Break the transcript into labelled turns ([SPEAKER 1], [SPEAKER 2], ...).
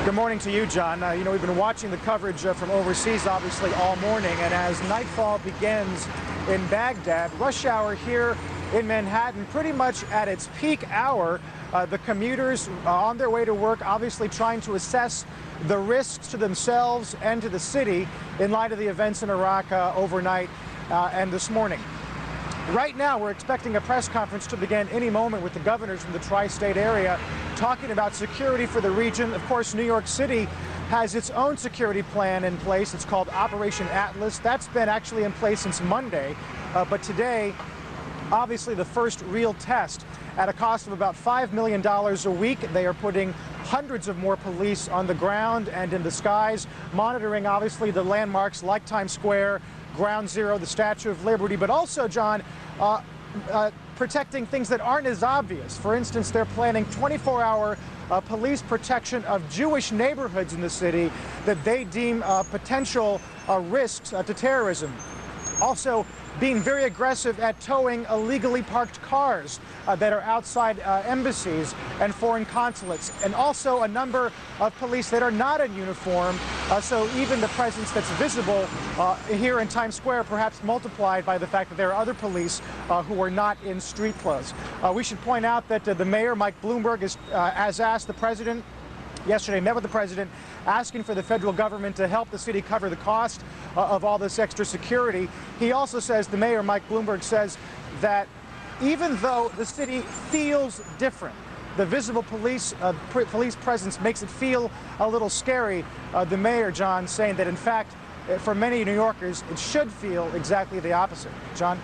[SPEAKER 1] Good morning to you, John. We've been watching the coverage from overseas, obviously, all morning. And as nightfall begins in Baghdad, rush hour here in Manhattan, pretty much at its peak hour. The commuters on their way to work, obviously trying to assess the risks to themselves and to the city in light of the events in Iraq overnight and this morning. Right now, we're expecting a press conference to begin any moment with the governors from the tri-state area talking about security for the region. Of course, New York City has its own security plan in place. It's called Operation Atlas. That's been actually in place since Monday. But today, obviously the first real test at a cost of about $5 million a week. They are putting hundreds of more police on the ground and in the skies, monitoring obviously the landmarks like Times Square, Ground Zero, the Statue of Liberty, but also, John, protecting things that aren't as obvious. For instance, they're planning 24-hour police protection of Jewish neighborhoods in the city that they deem potential risks to terrorism. Also, being very aggressive at towing illegally parked cars that are outside embassies and foreign consulates, and also a number of police that are not in uniform, so even the presence that's visible here in Times Square perhaps multiplied by the fact that there are other police who are not in street clothes. We should point out that the mayor, Mike Bloomberg, has asked the president yesterday, met with the president, asking for the federal government to help the city cover the cost of all this extra security. He also says, the mayor, Mike Bloomberg, says that even though the city feels different, the visible police presence makes it feel a little scary. The mayor, John, saying that, in fact, for many New Yorkers, it should feel exactly the opposite. John?